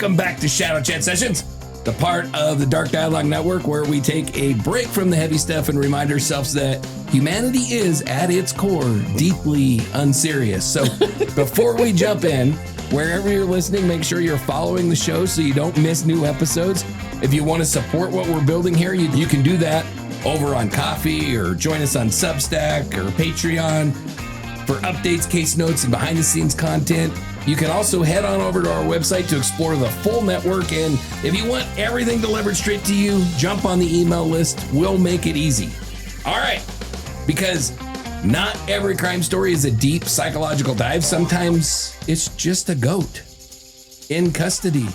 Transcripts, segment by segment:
Welcome back to Shadow Chat Sessions, the part of the Dark Dialogue Network where we take a break from the heavy stuff and remind ourselves that humanity is, at its core, deeply unserious. So before we jump in, wherever you're listening, make sure you're following the show so you don't miss new episodes. If you want to support what we're building here, you can do that over on Ko-fi or join us on Substack or Patreon for updates, case notes, and behind-the-scenes content. You can also head on over to our website to explore the full network. And if you want everything delivered straight to you, jump on the email list. We'll make it easy. All right. Because not every crime story is a deep psychological dive. Sometimes it's just a goat in custody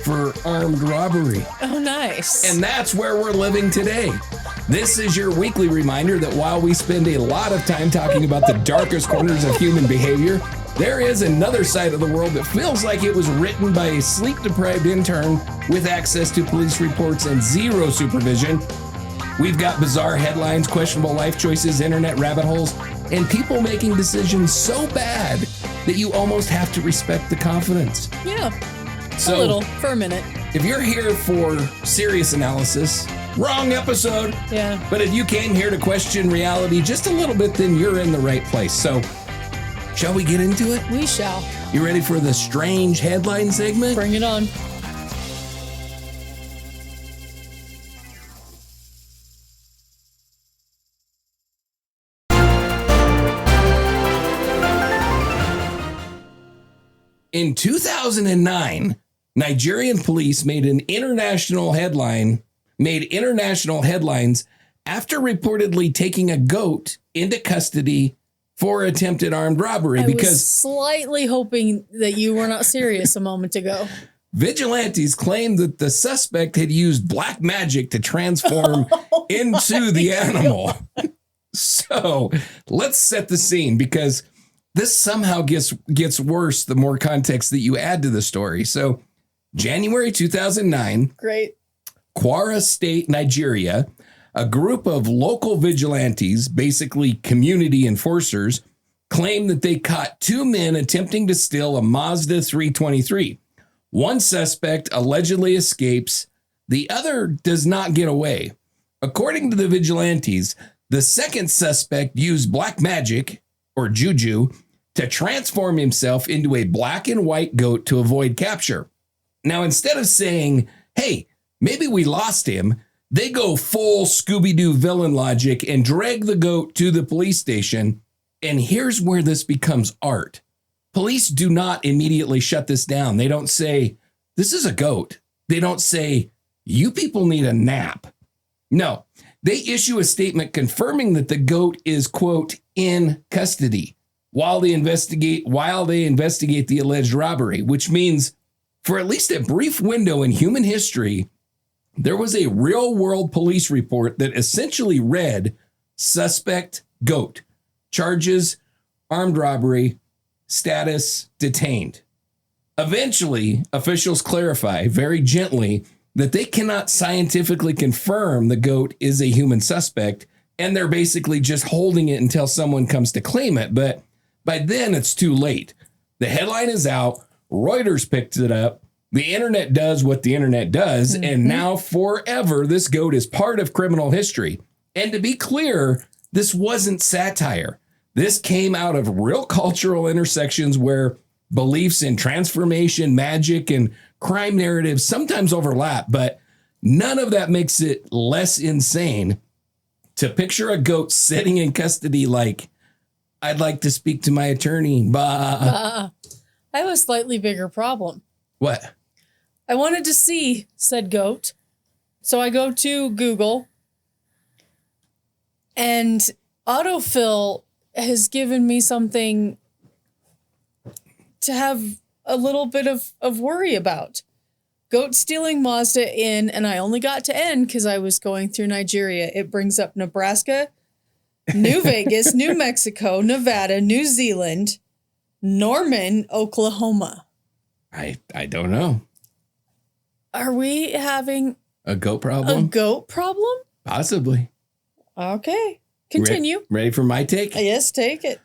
for armed robbery. Oh, nice. And that's where we're living today. This is your weekly reminder that while we spend a lot of time talking about the darkest corners of human behavior, there is another side of the world that feels like it was written by a sleep-deprived intern with access to police reports and zero supervision. We've got bizarre headlines, questionable life choices, internet rabbit holes, and people making decisions so bad that you almost have to respect the confidence. Yeah, so, a little, for a minute. If you're here for serious analysis, wrong episode. Yeah. But if you came here to question reality just a little bit, then you're in the right place. So, shall we get into it? We shall. You ready for the strange headline segment? Bring it on. In 2009, Nigerian police made international headlines after reportedly taking a goat into custody for attempted armed robbery. I because was slightly hoping that you were not serious a moment ago. Vigilantes claimed that the suspect had used black magic to transform into the animal. So let's set the scene, because this somehow gets worse the more context that you add to the story. So January 2009, Great. Kwara State, Nigeria, a group of local vigilantes, basically community enforcers, claimed that they caught two men attempting to steal a Mazda 323. One suspect allegedly escapes. The other does not get away. According to the vigilantes, the second suspect used black magic, or juju, to transform himself into a black and white goat to avoid capture. Now, instead of saying, hey, maybe we lost him, they go full Scooby-Doo villain logic and drag the goat to the police station. And here's where this becomes art. Police do not immediately shut this down. They don't say, this is a goat. They don't say, you people need a nap. No, they issue a statement confirming that the goat is, quote, in custody while they investigate the alleged robbery, which means for at least a brief window in human history, there was a real-world police report that essentially read, suspect goat, charges, armed robbery, status, detained. Eventually, officials clarify very gently that they cannot scientifically confirm the goat is a human suspect, and they're basically just holding it until someone comes to claim it. But by then, it's too late. The headline is out. Reuters picked it up. The internet does what the internet does, and now forever, this goat is part of criminal history. And to be clear, this wasn't satire. This came out of real cultural intersections where beliefs in transformation, magic, and crime narratives sometimes overlap, but none of that makes it less insane to picture a goat sitting in custody like, I'd like to speak to my attorney. Bah. I have a slightly bigger problem. What? I wanted to see said goat. So I go to Google, and autofill has given me something to have a little bit of worry about. Goat stealing Mazda in, and I only got to N because I was going through Nigeria. It brings up Nebraska, New Vegas, New Mexico, Nevada, New Zealand, Norman, Oklahoma. I don't know. Are we having a goat problem? A goat problem? Possibly. Okay. Continue. Ready for my take? Yes, take it.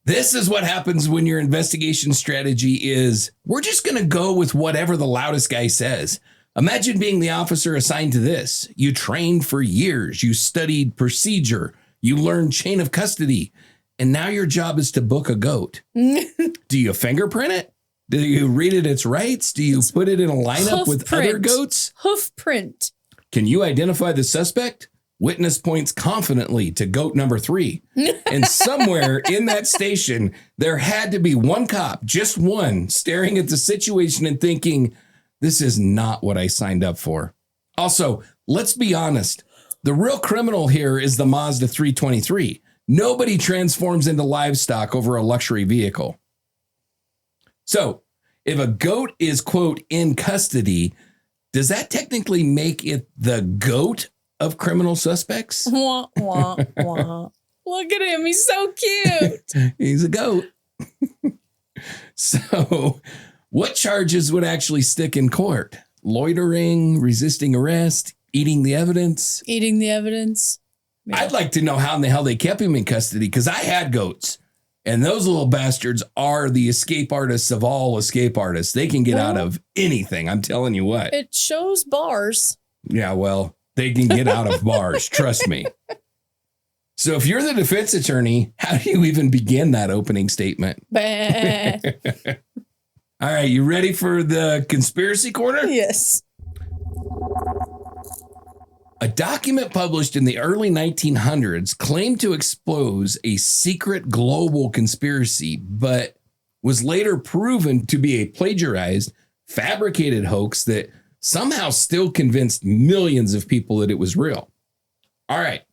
This is what happens when your investigation strategy is, we're just going to go with whatever the loudest guy says. Imagine being the officer assigned to this. You trained for years. You studied procedure. You learned chain of custody. And now your job is to book a goat. Do you fingerprint it? Do you read it its rights? Do you put it in a lineup with other goats? Hoof print. Can you identify the suspect? Witness points confidently to goat number 3. And somewhere in that station, there had to be one cop, just one, staring at the situation and thinking, this is not what I signed up for. Also, let's be honest. The real criminal here is the Mazda 323. Nobody transforms into livestock over a luxury vehicle. So if a goat is, quote, in custody, does that technically make it the goat of criminal suspects? Wah, wah, wah. Look at him. He's so cute. He's a goat. So what charges would actually stick in court? Loitering, resisting arrest, eating the evidence? Eating the evidence. Yeah. I'd like to know how in the hell they kept him in custody, because I had goats. And those little bastards are the escape artists of all escape artists. They can get out of anything. I'm telling you what. It shows bars. Yeah, well, they can get out of bars. Trust me. So if you're the defense attorney, how do you even begin that opening statement? All right, you ready for the conspiracy corner? Yes. A document published in the early 1900s claimed to expose a secret global conspiracy, but was later proven to be a plagiarized, fabricated hoax that somehow still convinced millions of people that it was real. All right.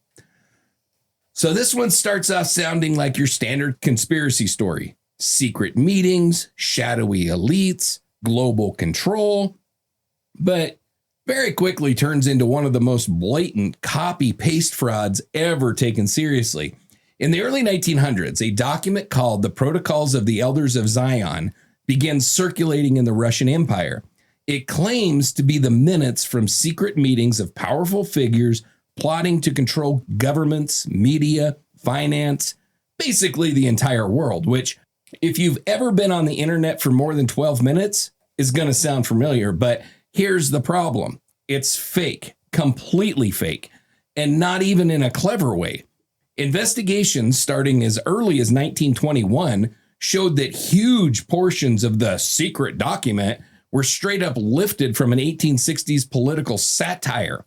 So this one starts off sounding like your standard conspiracy story. Secret meetings, shadowy elites, global control, but very quickly turns into one of the most blatant copy-paste frauds ever taken seriously. In the early 1900s, a document called the Protocols of the Elders of Zion began circulating in the Russian Empire. It claims to be the minutes from secret meetings of powerful figures plotting to control governments, media, finance, basically the entire world, which, if you've ever been on the internet for more than 12 minutes, is going to sound familiar, but here's the problem. It's fake, completely fake, and not even in a clever way. Investigations starting as early as 1921 showed that huge portions of the secret document were straight up lifted from an 1860s political satire,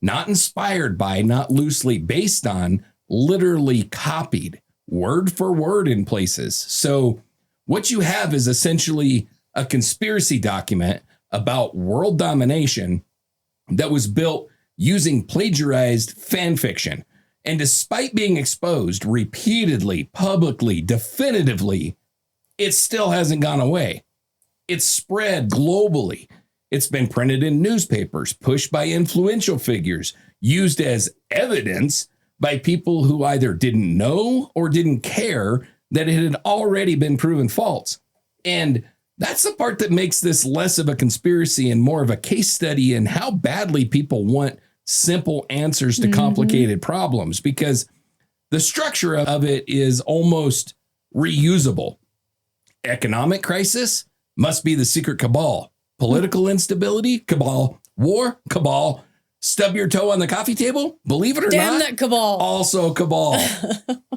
not inspired by, not loosely based on, literally copied, word for word in places. So what you have is essentially a conspiracy document about world domination that was built using plagiarized fan fiction. And despite being exposed repeatedly, publicly, definitively, it still hasn't gone away. It's spread globally. It's been printed in newspapers, pushed by influential figures, used as evidence by people who either didn't know or didn't care that it had already been proven false. And that's the part that makes this less of a conspiracy and more of a case study in how badly people want simple answers to complicated problems, because the structure of it is almost reusable. Economic crisis must be the secret cabal. Political instability, cabal. War, cabal. Stub your toe on the coffee table, believe it or not. Damn that cabal. Also cabal.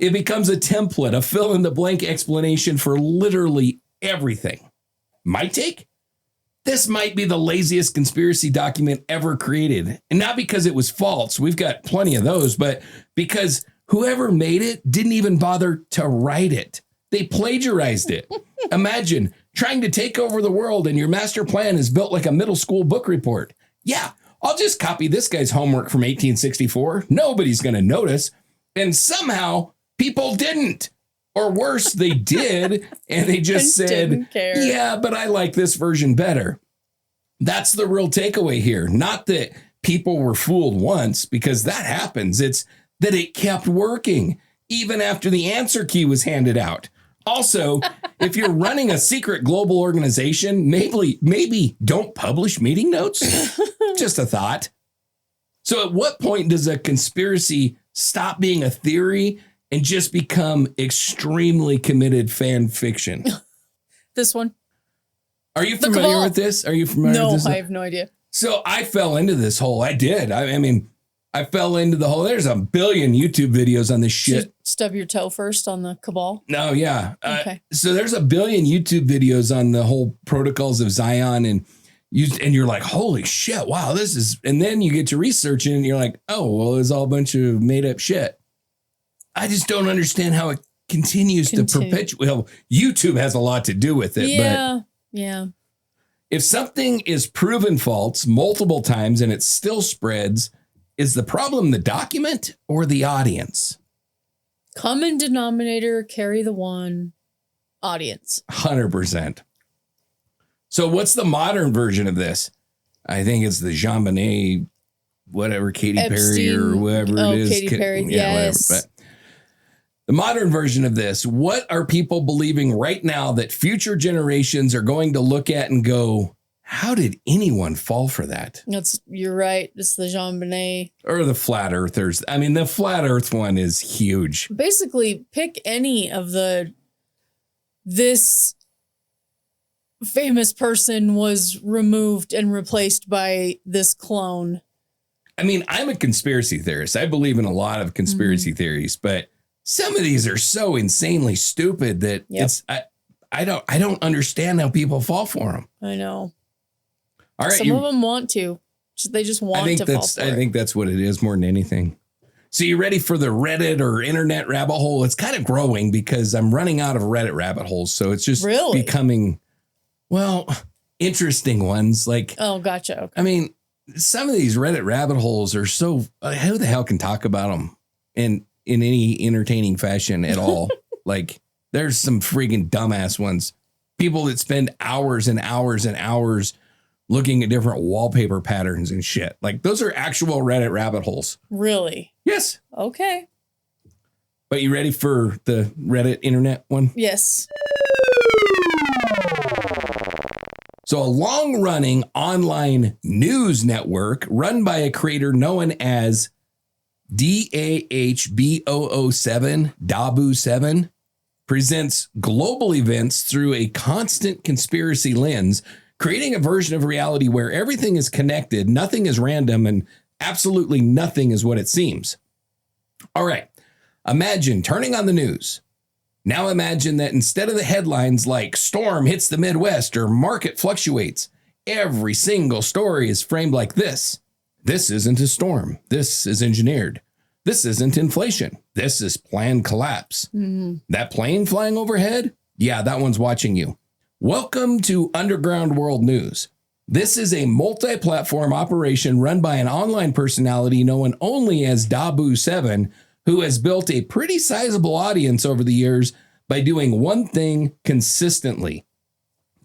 It becomes a template, a fill-in-the-blank explanation for literally everything. My take? This might be the laziest conspiracy document ever created. And not because it was false. We've got plenty of those, but because whoever made it didn't even bother to write it. They plagiarized it. Imagine trying to take over the world and your master plan is built like a middle school book report. Yeah, I'll just copy this guy's homework from 1864. Nobody's going to notice. And somehow people didn't. Or worse, they did, and they just said, yeah, but I like this version better. That's the real takeaway here. Not that people were fooled once, because that happens. It's that it kept working, even after the answer key was handed out. Also, if you're running a secret global organization, maybe don't publish meeting notes. Just a thought. So at what point does a conspiracy stop being a theory and just become extremely committed fan fiction. This one. Are you familiar with this? Are you familiar with this? No, I have no idea. So I fell into this hole. I did. I mean, I fell into the hole. There's a billion YouTube videos on this shit. Did you stub your toe first on the cabal? No, yeah. Okay. So there's a billion YouTube videos on the whole protocols of Zion, and you're like, holy shit, wow, this is. And then you get to researching, and you're like, oh, well, it's all a bunch of made up shit. I just don't understand how it continues to perpetuate. Well, YouTube has a lot to do with it. Yeah. But yeah. If something is proven false multiple times and it still spreads, is the problem the document or the audience? Common denominator, carry the one, audience. 100%. So what's the modern version of this? I think it's the Jean Bonnet, whatever, Katy Perry or whoever it is. Katy Perry, yes. Whatever. But the modern version of this, what are people believing right now that future generations are going to look at and go, how did anyone fall for that? You're right. It's the Jean Bonnet. Or the flat earthers. I mean, the flat earth one is huge. Basically, pick any of this famous person was removed and replaced by this clone. I mean, I'm a conspiracy theorist. I believe in a lot of conspiracy theories, but some of these are so insanely stupid that I don't understand how people fall for them. I know. All right, some of them want to. They just want to fall for it. I think that's what it is more than anything. So you ready for the Reddit or internet rabbit hole? It's kind of growing because I'm running out of Reddit rabbit holes. So it's just becoming, well, interesting ones. Like, oh, gotcha. Okay. I mean, some of these Reddit rabbit holes are so, who the hell can talk about them in any entertaining fashion at all? Like, there's some freaking dumbass ones. People that spend hours and hours and hours looking at different wallpaper patterns and shit. Like, those are actual Reddit rabbit holes. Really? Yes. Okay. But you ready for the Reddit internet one? Yes. So a long-running online news network run by a creator known as DAHBO07, Dabu7, presents global events through a constant conspiracy lens, creating a version of reality where everything is connected, nothing is random, and absolutely nothing is what it seems. All right, imagine turning on the news. Now imagine that instead of the headlines like storm hits the Midwest or market fluctuates, every single story is framed like this. This isn't a storm. This is engineered. This isn't inflation. This is planned collapse. Mm-hmm. That plane flying overhead? Yeah, that one's watching you. Welcome to Underground World News. This is a multi-platform operation run by an online personality known only as Dabu7, who has built a pretty sizable audience over the years by doing one thing consistently,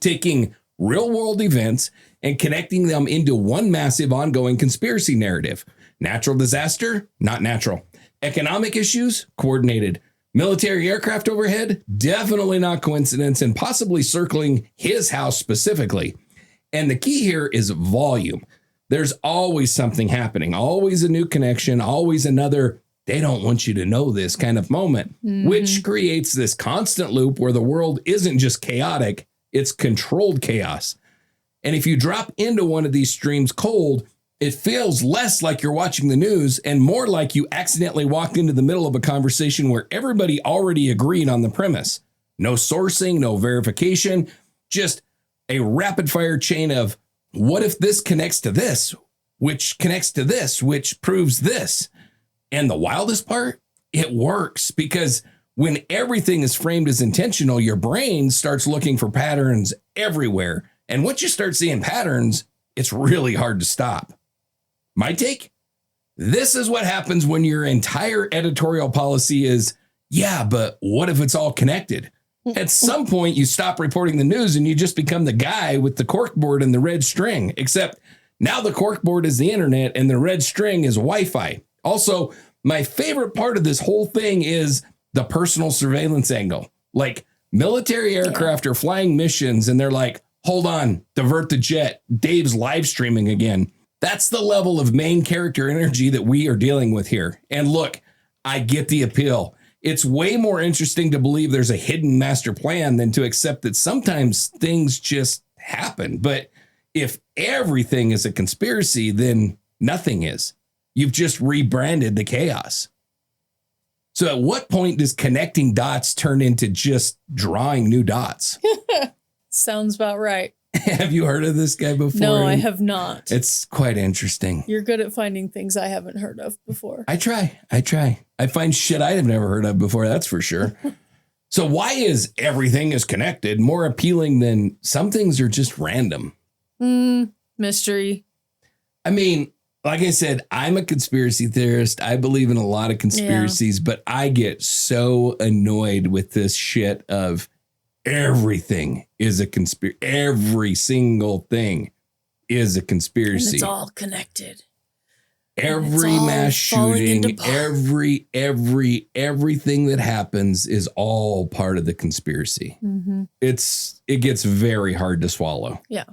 taking real-world events and connecting them into one massive ongoing conspiracy narrative. Natural disaster? Not natural. Economic issues? Coordinated. Military aircraft overhead? Definitely not coincidence and possibly circling his house specifically. And the key here is volume. There's always something happening, always a new connection, always another, they don't want you to know this kind of moment, which creates this constant loop where the world isn't just chaotic, it's controlled chaos. And if you drop into one of these streams cold, it feels less like you're watching the news and more like you accidentally walked into the middle of a conversation where everybody already agreed on the premise. No sourcing, no verification, just a rapid fire chain of what if this connects to this, which connects to this, which proves this. And the wildest part, it works because when everything is framed as intentional, your brain starts looking for patterns everywhere. And once you start seeing patterns, it's really hard to stop. My take? This is what happens when your entire editorial policy is, yeah, but what if it's all connected? At some point, you stop reporting the news and you just become the guy with the corkboard and the red string, except now the corkboard is the internet and the red string is Wi-Fi. Also, my favorite part of this whole thing is the personal surveillance angle. Like military aircraft are flying missions and they're like, hold on, divert the jet. Dave's live streaming again. That's the level of main character energy that we are dealing with here. And look, I get the appeal. It's way more interesting to believe there's a hidden master plan than to accept that sometimes things just happen. But if everything is a conspiracy, then nothing is. You've just rebranded the chaos. So at what point does connecting dots turn into just drawing new dots? Sounds about right. Have you heard of this guy before? No, I have not. It's quite interesting. You're good at finding things I haven't heard of before. I try. I find shit I have never heard of before, that's for sure. So why is everything is connected more appealing than some things are just random? Mystery. I mean, like I said, I'm a conspiracy theorist. I believe in a lot of conspiracies, but I get so annoyed with this shit of everything is a conspiracy. Every single thing is a conspiracy. And it's all connected. Every mass shooting, everything that happens is all part of the conspiracy. Mm-hmm. It gets very hard to swallow. Yeah.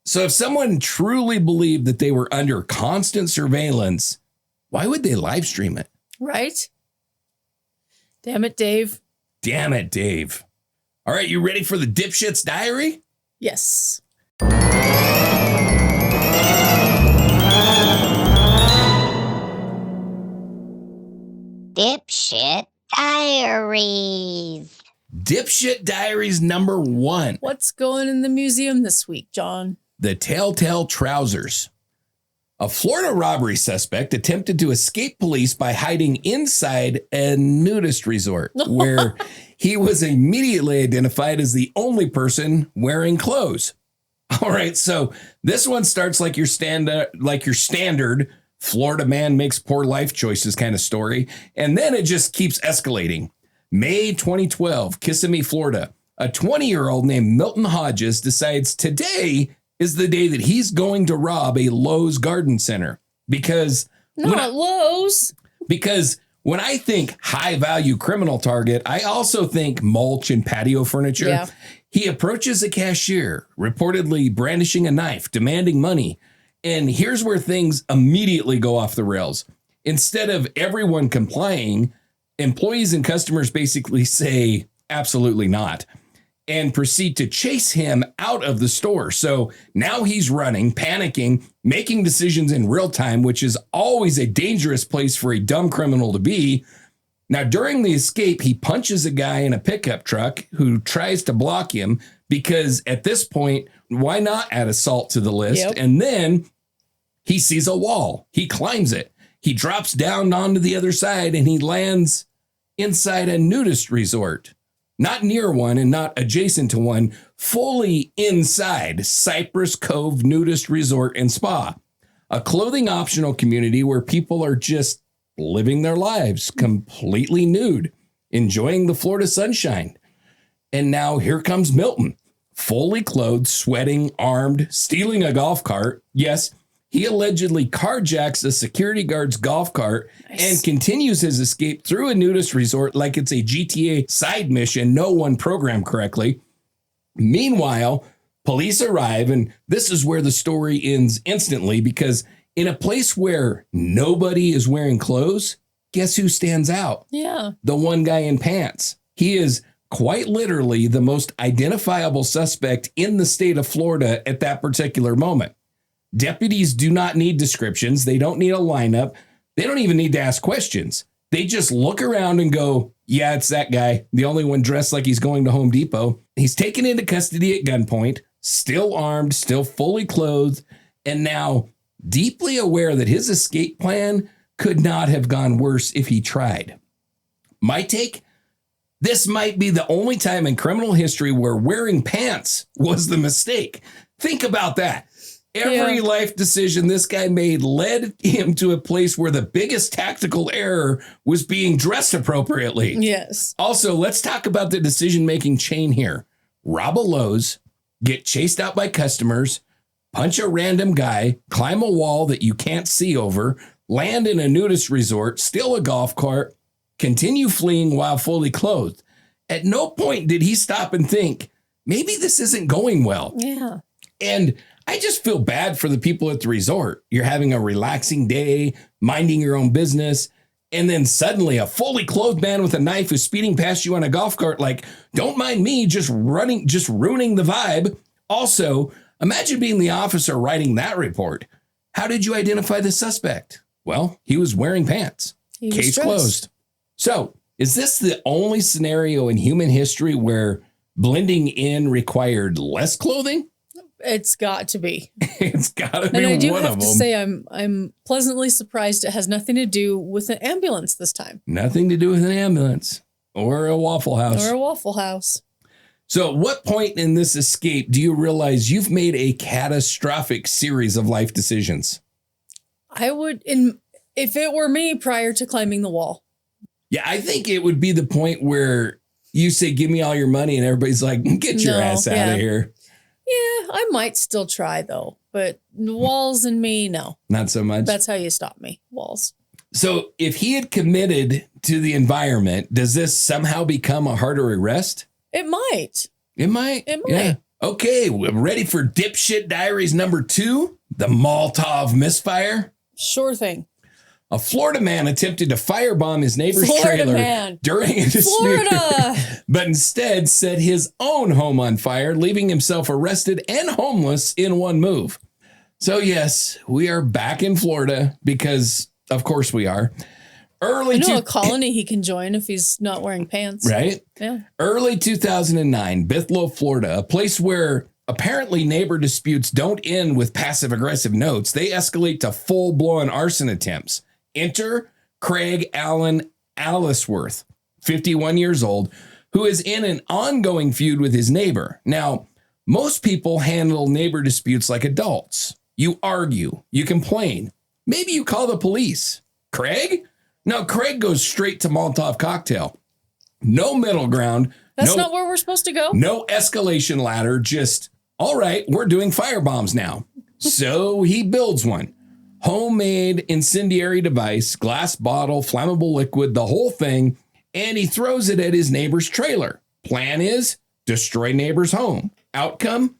So if someone truly believed that they were under constant surveillance, why would they live stream it? Right? Damn it, Dave. Damn it, Dave. All right, you ready for the dipshit's diary? Yes. Dipshit Diaries. Dipshit Diaries number 1. What's going in the museum this week, John? The Telltale Trousers. A Florida robbery suspect attempted to escape police by hiding inside a nudist resort where he was immediately identified as the only person wearing clothes. All right, so this one starts like your standard Florida man makes poor life choices kind of story, and then it just keeps escalating. May 2012, Kissimmee, Florida. A 20-year-old named Milton Hodges decides today is the day that he's going to rob a Lowe's garden center because Lowe's. Because when I think high value criminal target, I also think mulch and patio furniture. Yeah. He approaches a cashier, reportedly brandishing a knife, demanding money. And here's where things immediately go off the rails. Instead of everyone complying, employees and customers basically say, absolutely not, and proceed to chase him out of the store. So now he's running, panicking, making decisions in real time, which is always a dangerous place for a dumb criminal to be. Now, during the escape, he punches a guy in a pickup truck who tries to block him because at this point, why not add assault to the list? Yep. And then he sees a wall. He climbs it. He drops down onto the other side and he lands inside a nudist resort. Not near one and not adjacent to one, fully inside Cypress Cove Nudist Resort and Spa, a clothing optional community where people are just living their lives completely nude, enjoying the Florida sunshine. And now here comes Milton, fully clothed, sweating, armed, stealing a golf cart. Yes, he allegedly carjacks a security guard's golf cart and continues his escape through a nudist resort like it's a GTA side mission no one programmed correctly. Meanwhile, police arrive, and this is where the story ends instantly because in a place where nobody is wearing clothes, guess who stands out? Yeah. The one guy in pants. He is quite literally the most identifiable suspect in the state of Florida at that particular moment. Deputies do not need descriptions. They don't need a lineup. They don't even need to ask questions. They just look around and go, yeah, it's that guy. The only one dressed like he's going to Home Depot. He's taken into custody at gunpoint, still armed, still fully clothed, and now deeply aware that his escape plan could not have gone worse if he tried. My take? This might be the only time in criminal history where wearing pants was the mistake. Think about that. Every life decision this guy made led him to a place where the biggest tactical error was being dressed appropriately. Yes. Also, let's talk about the decision-making chain here. Rob a Lowe's, get chased out by customers, punch a random guy, climb a wall that you can't see over, land in a nudist resort, steal a golf cart, continue fleeing while fully clothed. At no point did he stop and think, maybe this isn't going well. Yeah. And I just feel bad for the people at the resort. You're having a relaxing day, minding your own business, And then suddenly a fully clothed man with a knife is speeding past you on a golf cart. Like, don't mind me, just ruining the vibe. Also, imagine being the officer writing that report. How did you identify the suspect? Well, he was wearing pants. Case closed. So, is this the only scenario in human history where blending in required less clothing? It's got to be. It's got to be one of them. And I do have to say, I'm pleasantly surprised it has nothing to do with an ambulance this time. Nothing to do with an ambulance or a Waffle House. Or a Waffle House. So at what point in this escape do you realize you've made a catastrophic series of life decisions? I would, if it were me, prior to climbing the wall. Yeah, I think it would be the point where you say, give me all your money, and everybody's like, get your ass out of here. Yeah, I might still try, though. But walls and me, no. Not so much. That's how you stop me, walls. So if he had committed to the environment, does this somehow become a harder arrest? It might. It might. It might. Yeah. Okay, we're ready for Dipshit Diaries number 2, the Molotov misfire. Sure thing. A Florida man attempted to firebomb his neighbor's trailer during a dispute, but instead set his own home on fire, leaving himself arrested and homeless in one move. So yes, we are back in Florida because, of course, we are. I know a colony he can join if he's not wearing pants. Right? Yeah. Early 2009, Bithlo, Florida, a place where apparently neighbor disputes don't end with passive-aggressive notes. They escalate to full-blown arson attempts. Enter Craig Allen Allisworth, 51 years old, who is in an ongoing feud with his neighbor. Now, most people handle neighbor disputes like adults. You argue, you complain, maybe you call the police. Craig? No, Craig goes straight to Molotov cocktail. No middle ground. That's not where we're supposed to go? No escalation ladder, just, all right, we're doing firebombs now. So he builds one. Homemade incendiary device, glass bottle, flammable liquid, the whole thing, and he throws it at his neighbor's trailer. Plan is destroy neighbor's home. Outcome?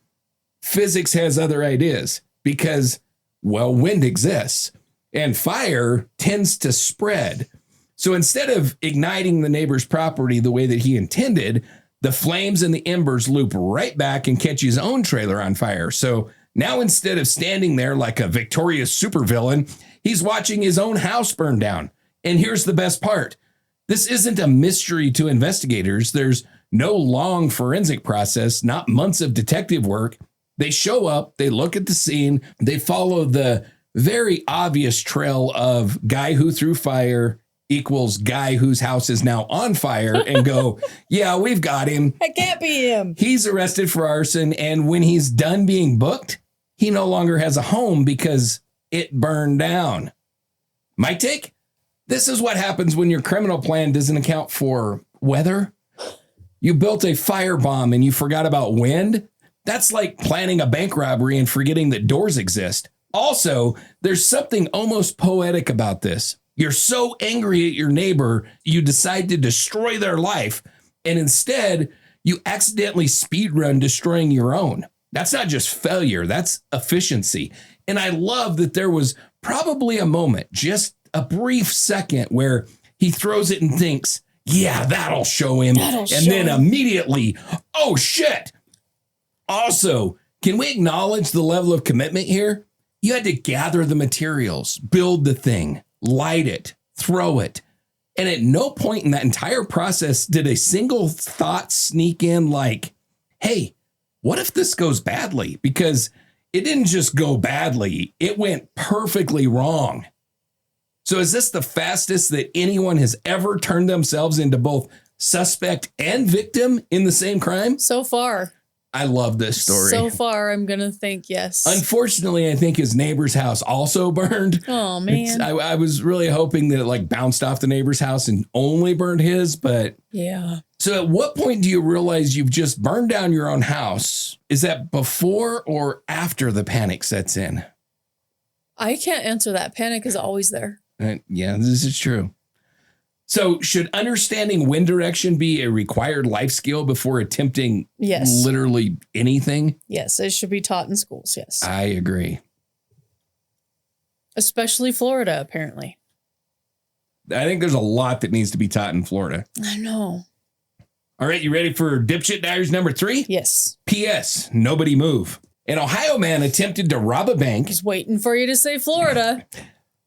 Physics has other ideas because, well, wind exists and fire tends to spread. So instead of igniting the neighbor's property the way that he intended, the flames and the embers loop right back and catch his own trailer on fire. So now, instead of standing there like a victorious supervillain, he's watching his own house burn down. And here's the best part. This isn't a mystery to investigators. There's no long forensic process, not months of detective work. They show up, they look at the scene, they follow the very obvious trail of guy who threw fire equals guy whose house is now on fire and go, yeah, we've got him. It can't be him. He's arrested for arson. And when he's done being booked, he no longer has a home because it burned down. My take? This is what happens when your criminal plan doesn't account for weather. You built a firebomb and you forgot about wind. That's like planning a bank robbery and forgetting that doors exist. Also, there's something almost poetic about this. You're so angry at your neighbor, you decide to destroy their life, and instead, you accidentally speedrun destroying your own. That's not just failure, that's efficiency. And I love that there was probably a moment, just a brief second, where he throws it and thinks, yeah, that'll show him. And then immediately, oh shit. Also, can we acknowledge the level of commitment here? You had to gather the materials, build the thing, light it, throw it. And at no point in that entire process did a single thought sneak in like, hey, what if this goes badly? Because it didn't just go badly, it went perfectly wrong. So is this the fastest that anyone has ever turned themselves into both suspect and victim in the same crime? So far. I love this story. So far, I'm going to think yes. Unfortunately, I think his neighbor's house also burned. Oh, man. I was really hoping that it like bounced off the neighbor's house and only burned his, but yeah. So at what point do you realize you've just burned down your own house? Is that before or after the panic sets in? I can't answer that. Panic is always there. Yeah, this is true. So should understanding wind direction be a required life skill before attempting literally anything? Yes, it should be taught in schools, yes. I agree. Especially Florida, apparently. I think there's a lot that needs to be taught in Florida. I know. All right, you ready for Dipshit Diaries number 3? Yes. P.S. Nobody move. An Ohio man attempted to rob a bank. Just waiting for you to say Florida.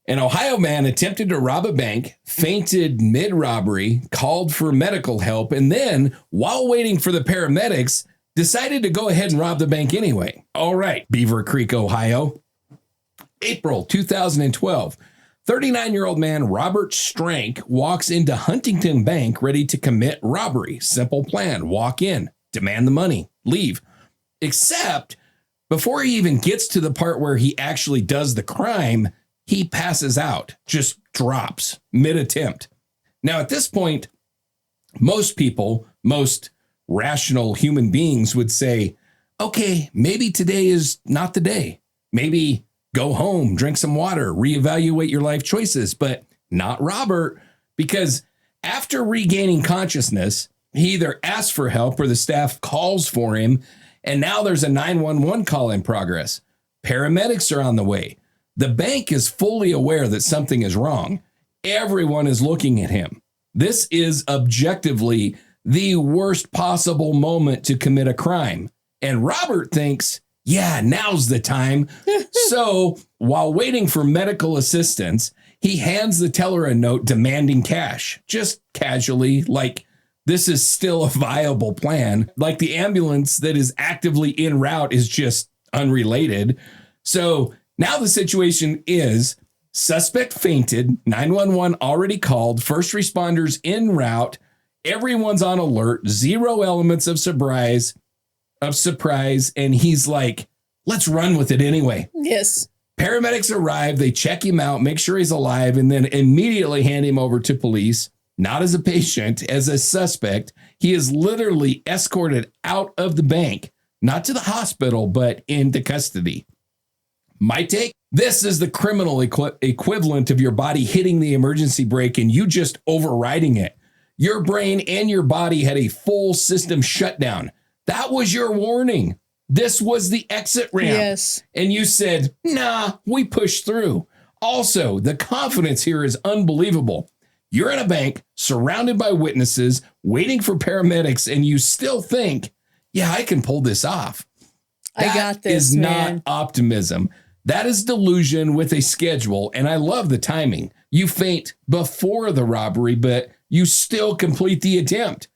An Ohio man attempted to rob a bank, fainted mid-robbery, called for medical help, and then, while waiting for the paramedics, decided to go ahead and rob the bank anyway. All right, Beaver Creek, Ohio. April 2012. 39-year-old man Robert Strank walks into Huntington Bank ready to commit robbery. Simple plan. Walk in, demand the money, leave. Except before he even gets to the part where he actually does the crime, he passes out, just drops mid-attempt. Now, at this point, most people, most rational human beings would say, okay, maybe today is not the day. Maybe go home, drink some water, reevaluate your life choices, but not Robert, because after regaining consciousness, he either asks for help or the staff calls for him, and now there's a 911 call in progress. Paramedics are on the way. The bank is fully aware that something is wrong. Everyone is looking at him. This is objectively the worst possible moment to commit a crime. And Robert thinks, yeah, now's the time. So while waiting for medical assistance, he hands the teller a note demanding cash, just casually, like this is still a viable plan. Like the ambulance that is actively en route is just unrelated. So now the situation is suspect fainted, 911 already called, first responders en route, everyone's on alert, zero elements of surprise, and he's like, let's run with it anyway. Yes. Paramedics arrive, they check him out, make sure he's alive, and then immediately hand him over to police, not as a patient, as a suspect. He is literally escorted out of the bank, not to the hospital, but into custody. My take, this is the criminal equivalent of your body hitting the emergency brake and you just overriding it. Your brain and your body had a full system shutdown. That was your warning. This was the exit ramp. Yes. And you said, nah, we pushed through. Also, the confidence here is unbelievable. You're in a bank, surrounded by witnesses, waiting for paramedics, and you still think, yeah, I can pull this off. I got this, is man. not optimism. That is delusion with a schedule, and I love the timing. You faint before the robbery, but you still complete the attempt.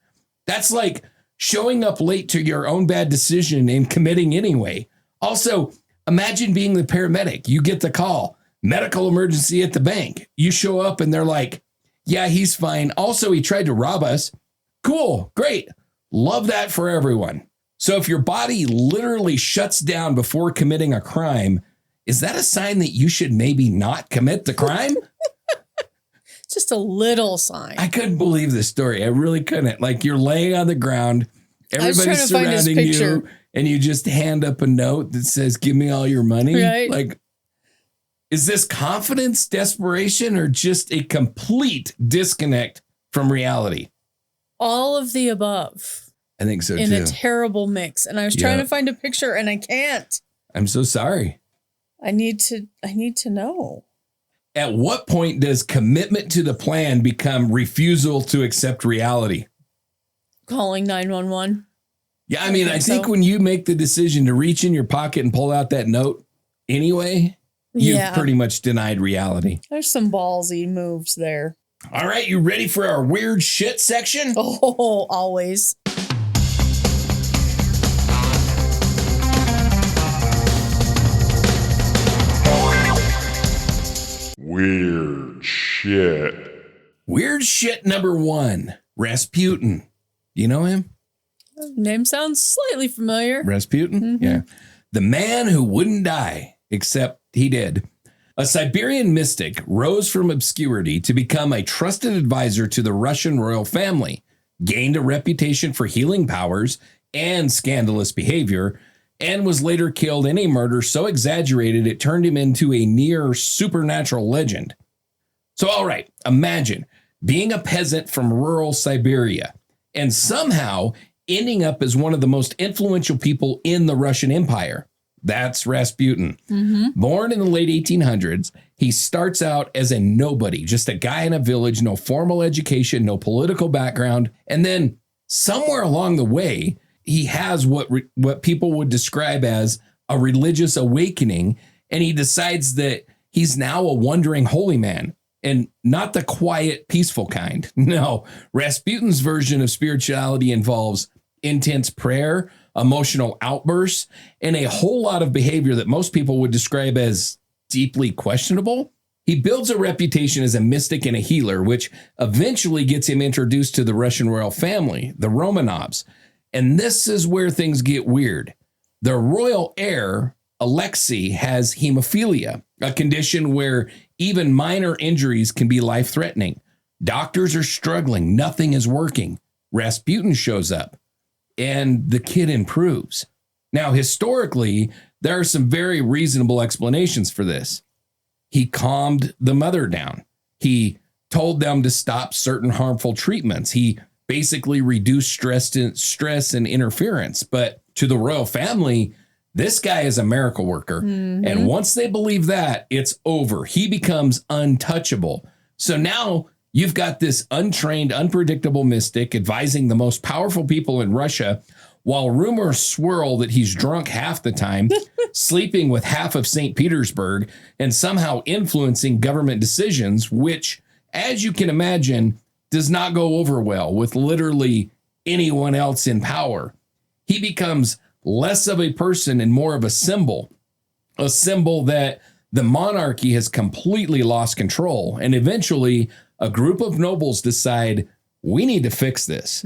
That's like showing up late to your own bad decision and committing anyway. Also, imagine being the paramedic. You get the call, medical emergency at the bank. You show up and they're like, yeah, he's fine. Also, he tried to rob us. Cool, great. Love that for everyone. So if your body literally shuts down before committing a crime, is that a sign that you should maybe not commit the crime? Just a little sign. I couldn't believe this story. I really couldn't. Like you're laying on the ground, everybody's surrounding you, and you just hand up a note that says, give me all your money. Right. Like, is this confidence, desperation, or just a complete disconnect from reality? All of the above. I think so, in too. a terrible mix. And I was trying to find a picture and I can't. I'm so sorry. I need to know. At what point does commitment to the plan become refusal to accept reality? Calling 911. Yeah, I mean, I think when you make the decision to reach in your pocket and pull out that note anyway, you've pretty much denied reality. There's some ballsy moves there. All right, you ready for our weird shit section? Oh, always. Weird shit. Weird shit number 1, Rasputin. You know him? Name sounds slightly familiar. Rasputin? Mm-hmm. Yeah. The man who wouldn't die, except he did. A Siberian mystic rose from obscurity to become a trusted advisor to the Russian royal family, gained a reputation for healing powers and scandalous behavior, and was later killed in a murder so exaggerated it turned him into a near supernatural legend. So, all right, imagine being a peasant from rural Siberia and somehow ending up as one of the most influential people in the Russian Empire. That's Rasputin. Born in the late 1800s, he starts out as a nobody, just a guy in a village, no formal education, no political background. And then somewhere along the way, he has what people would describe as a religious awakening. And he decides that he's now a wandering holy man, and not the quiet, peaceful kind. No, Rasputin's version of spirituality involves intense prayer, emotional outbursts, and a whole lot of behavior that most people would describe as deeply questionable. He builds a reputation as a mystic and a healer, which eventually gets him introduced to the Russian royal family, the Romanovs. And this is where things get weird. The royal heir, Alexei, has hemophilia, a condition where even minor injuries can be life-threatening. Doctors are struggling. Nothing is working. Rasputin shows up, and the kid improves. Now, historically, there are some very reasonable explanations for this. He calmed the mother down. He told them to stop certain harmful treatments. He basically reduced stress and interference. But to the royal family, this guy is a miracle worker. And once they believe that, it's over. He becomes untouchable. So now you've got this untrained, unpredictable mystic advising the most powerful people in Russia, while rumors swirl that he's drunk half the time, sleeping with half of St. Petersburg, and somehow influencing government decisions, which, as you can imagine, does not go over well with literally anyone else in power. He becomes less of a person and more of a symbol that the monarchy has completely lost control. And eventually, a group of nobles decide, we need to fix this.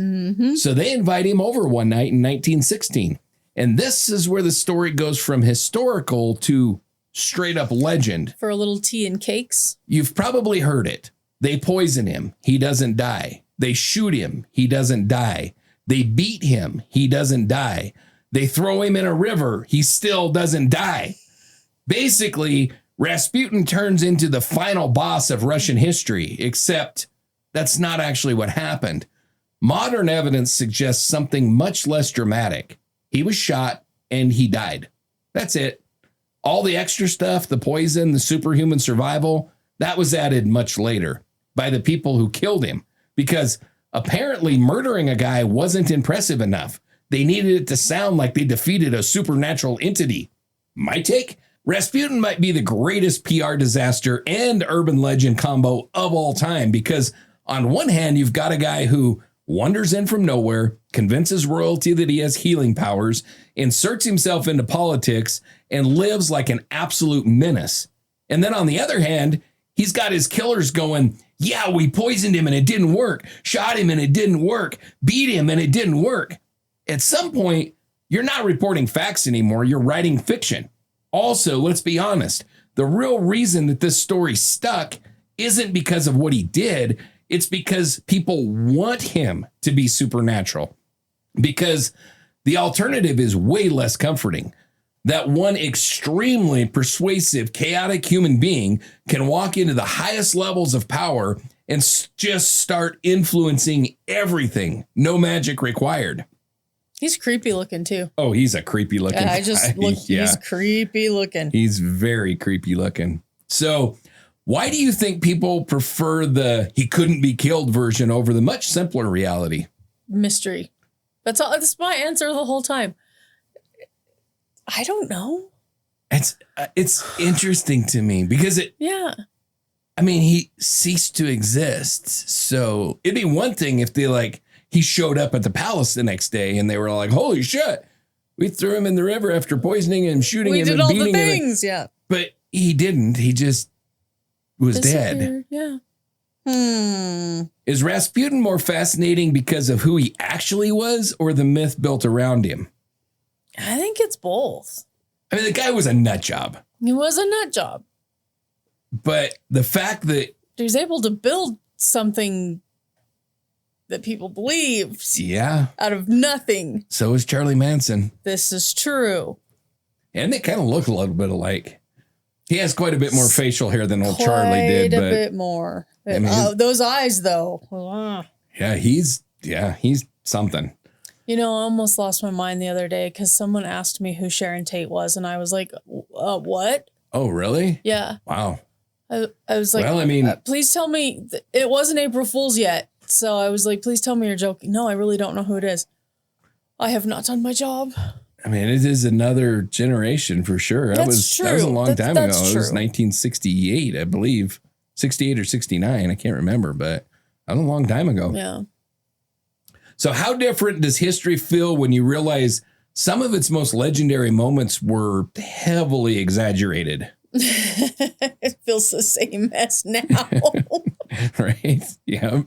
So they invite him over one night in 1916. And this is where the story goes from historical to straight up legend. For a little tea and cakes. You've probably heard it. They poison him. He doesn't die. They shoot him. He doesn't die. They beat him. He doesn't die. They throw him in a river. He still doesn't die. Basically, Rasputin turns into the final boss of Russian history, except that's not actually what happened. Modern evidence suggests something much less dramatic. He was shot and he died. That's it. All the extra stuff, the poison, the superhuman survival, that was added much later by the people who killed him, because apparently murdering a guy wasn't impressive enough. They needed it to sound like they defeated a supernatural entity. My take? Rasputin might be the greatest PR disaster and urban legend combo of all time, because on one hand, you've got a guy who wanders in from nowhere, convinces royalty that he has healing powers, inserts himself into politics, and lives like an absolute menace. And then on the other hand, he's got his killers going, yeah, we poisoned him and it didn't work, shot him and it didn't work, beat him and it didn't work. At some point, you're not reporting facts anymore, you're writing fiction. Also, let's be honest, the real reason that this story stuck isn't because of what he did, it's because people want him to be supernatural. Because the alternative is way less comforting. That one extremely persuasive, chaotic human being can walk into the highest levels of power and just start influencing everything. No magic required. He's creepy looking too. Oh, he's a creepy looking guy. He's creepy looking. He's very creepy looking. So why do you think people prefer the he couldn't be killed version over the much simpler reality? Mystery. That's all. That's my answer the whole time. I don't know. It's interesting to me because he ceased to exist. So it'd be one thing if he showed up at the palace the next day and they were like, holy shit, we threw him in the river after poisoning him, shooting him, and beating him. We did all the things, yeah. But he didn't. He just was dead. Yeah. Is Rasputin more fascinating because of who he actually was or the myth built around him? I think it's both. I mean, the guy was a nut job. He was a nut job. But the fact that he was able to build something that people believed out of nothing. So is Charlie Manson. This is true. And they kind of look a little bit alike. He has quite a bit more facial hair than old Charlie did. Quite a bit more. I mean, those eyes, though. Yeah, he's something. You know, I almost lost my mind the other day because someone asked me who Sharon Tate was, and I was like, what? Oh, really? Yeah. Wow. I was like, well, I mean, please tell me. It wasn't April Fool's yet. So I was like, please tell me you're joking. No, I really don't know who it is. I have not done my job. I mean, it is another generation for sure. That was a long time ago. It was 1968, I believe. 68 or 69. I can't remember, but that was a long time ago. Yeah. So how different does history feel when you realize some of its most legendary moments were heavily exaggerated? It feels the same as now. Right? Yeah.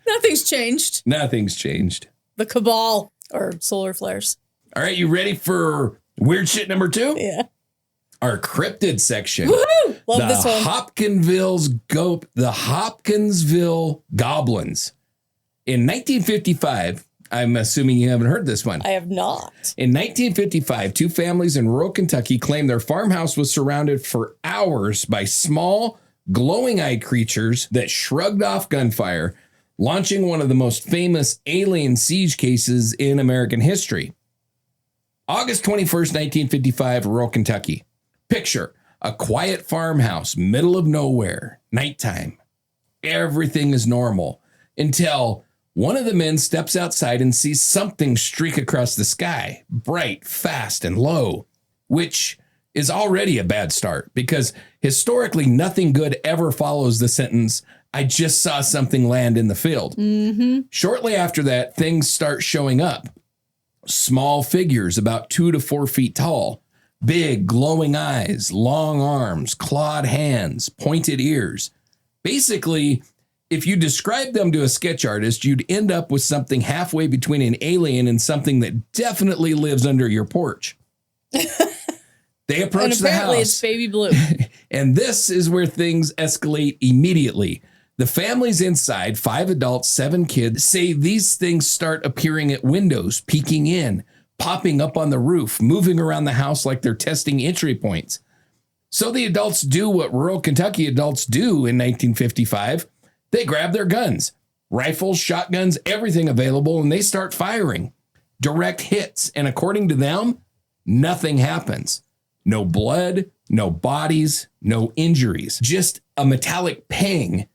Nothing's changed. Nothing's changed. The cabal or solar flares. All right, you ready for weird shit number 2? Yeah. Our cryptid section. Woohoo! Love this one. The Hopkinsville Goblins. In 1955, I'm assuming you haven't heard this one. I have not. In 1955, 2 families in rural Kentucky claimed their farmhouse was surrounded for hours by small, glowing-eyed creatures that shrugged off gunfire, launching one of the most famous alien siege cases in American history. August 21st, 1955, rural Kentucky. Picture a quiet farmhouse, middle of nowhere, nighttime. Everything is normal until one of the men steps outside and sees something streak across the sky, bright, fast, and low, which is already a bad start because historically nothing good ever follows the sentence, I just saw something land in the field. Mm-hmm. Shortly after that, things start showing up. Small figures about 2 to 4 feet tall, big glowing eyes, long arms, clawed hands, pointed ears. Basically, if you describe them to a sketch artist, you'd end up with something halfway between an alien and something that definitely lives under your porch. They approach the house. Apparently it's baby blue. And this is where things escalate immediately. The families inside, 5 adults, 7 kids, say these things start appearing at windows, peeking in, popping up on the roof, moving around the house like they're testing entry points. So the adults do what rural Kentucky adults do in 1955. They grab their guns, rifles, shotguns, everything available, and they start firing. Direct hits, and according to them, nothing happens. No blood, no bodies, no injuries. Just a metallic ping,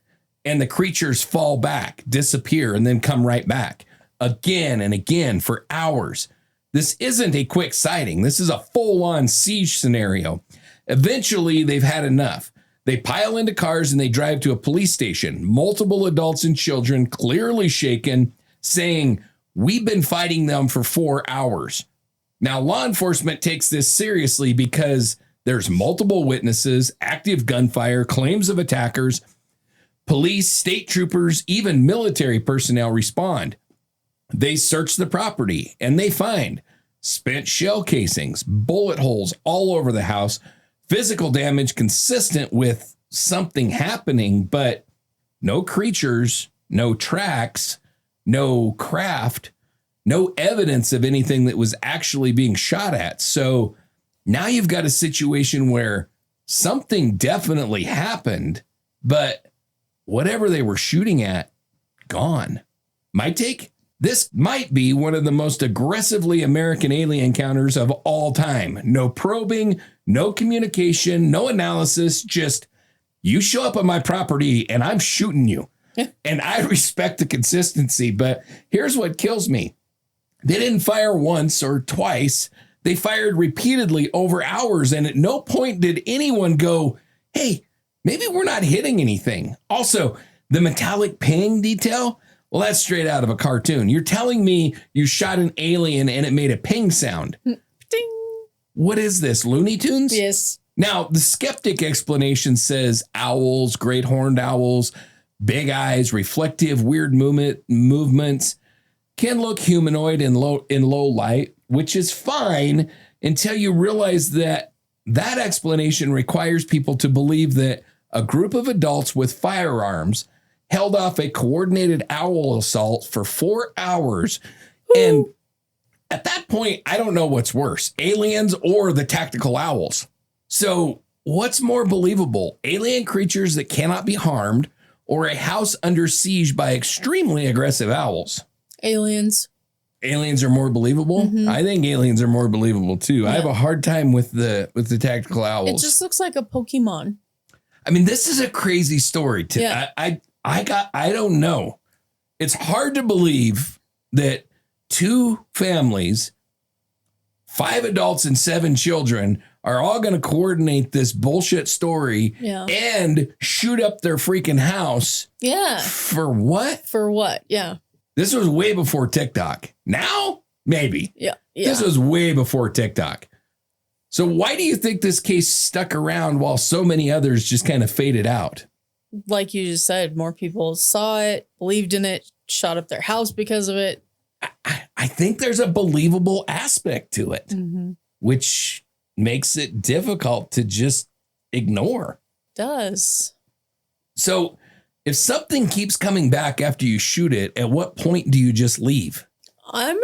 and the creatures fall back, disappear, and then come right back. Again and again for hours. This isn't a quick sighting. This is a full-on siege scenario. Eventually, they've had enough. They pile into cars and they drive to a police station. Multiple adults and children, clearly shaken, saying, we've been fighting them for 4 hours. Now, law enforcement takes this seriously because there's multiple witnesses, active gunfire, claims of attackers. Police, state troopers, even military personnel respond. They search the property and they find spent shell casings, bullet holes all over the house, physical damage consistent with something happening, but no creatures, no tracks, no craft, no evidence of anything that was actually being shot at. So now you've got a situation where something definitely happened, but whatever they were shooting at, gone. My take? This might be one of the most aggressively American alien encounters of all time. No probing, no communication, no analysis, just you show up on my property and I'm shooting you. And I respect the consistency, but here's what kills me. They didn't fire once or twice. They fired repeatedly over hours, and at no point did anyone go, hey, maybe we're not hitting anything. Also, the metallic ping detail, well, that's straight out of a cartoon. You're telling me you shot an alien and it made a ping sound. Ding. What is this, Looney Tunes? Yes. Now, the skeptic explanation says owls, great horned owls, big eyes, reflective, weird movements, can look humanoid in low light, which is fine until you realize that that explanation requires people to believe that a group of adults with firearms held off a coordinated owl assault for 4 hours. Ooh. And at that point, I don't know what's worse, aliens or the tactical owls. So what's more believable, alien creatures that cannot be harmed or a house under siege by extremely aggressive owls? Aliens. Aliens are more believable. I think aliens are more believable too. I have a hard time with the tactical owls. It just looks like a Pokemon. I mean, this is a crazy story. I don't know. It's hard to believe that 2 families, 5 adults and 7 children are all going to coordinate this bullshit story and shoot up their freaking house. Yeah. For what? For what? Yeah. This was way before TikTok. Now, maybe. Yeah. This was way before TikTok. So why do you think this case stuck around while so many others just kind of faded out? Like you just said, more people saw it, believed in it, shot up their house because of it. I think there's a believable aspect to it, which makes it difficult to just ignore. Does. So if something keeps coming back after you shoot it, at what point do you just leave? I'm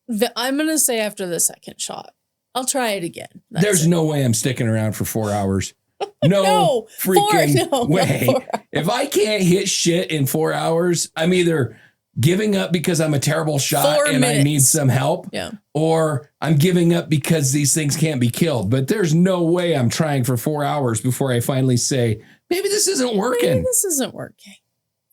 gonna say after the second shot. I'll try it again. There's no way I'm sticking around for 4 hours. No, freaking way. If I can't hit shit in 4 hours, I'm either giving up because I'm a terrible shot and I need some help, or I'm giving up because these things can't be killed. But there's no way I'm trying for 4 hours before I finally say, maybe this isn't working. Maybe this isn't working.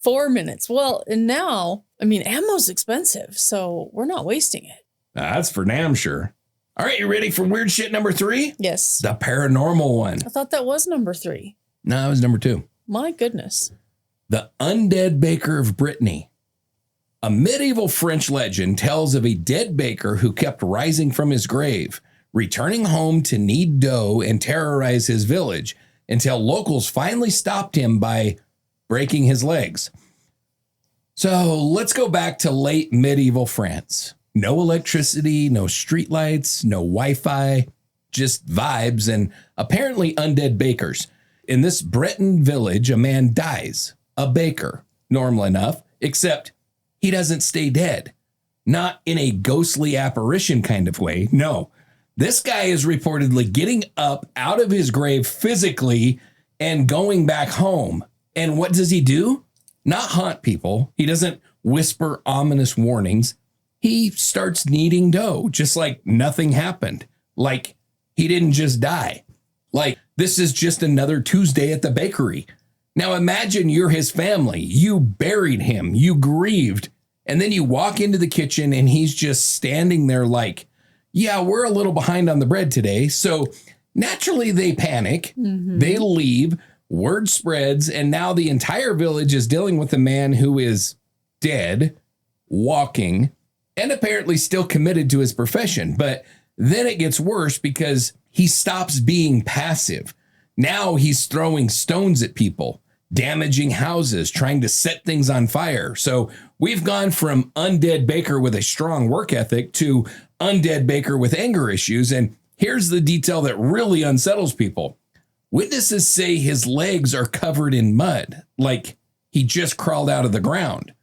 4 minutes. Well, and now, I mean, ammo's expensive, so we're not wasting it. That's for damn sure. All right, you ready for weird shit number 3? Yes. The paranormal one. I thought that was number 3. No, it was number 2. My goodness. The undead baker of Brittany. A medieval French legend tells of a dead baker who kept rising from his grave, returning home to knead dough and terrorize his village until locals finally stopped him by breaking his legs. So let's go back to late medieval France. No electricity, no streetlights, no Wi-Fi, just vibes and apparently undead bakers. In this Breton village, a man dies, a baker, normal enough, except he doesn't stay dead. Not in a ghostly apparition kind of way. No, this guy is reportedly getting up out of his grave physically and going back home. And what does he do? Not haunt people. He doesn't whisper ominous warnings. He starts kneading dough, just like nothing happened. Like he didn't just die. Like this is just another Tuesday at the bakery. Now imagine you're his family. You buried him. You grieved. And then you walk into the kitchen and he's just standing there like, yeah, we're a little behind on the bread today. So naturally they panic. They leave. Word spreads. And now the entire village is dealing with a man who is dead, walking, and apparently still committed to his profession. But then it gets worse because he stops being passive. Now he's throwing stones at people, damaging houses, trying to set things on fire. So we've gone from undead baker with a strong work ethic to undead baker with anger issues. And here's the detail that really unsettles people. Witnesses say his legs are covered in mud, like he just crawled out of the ground.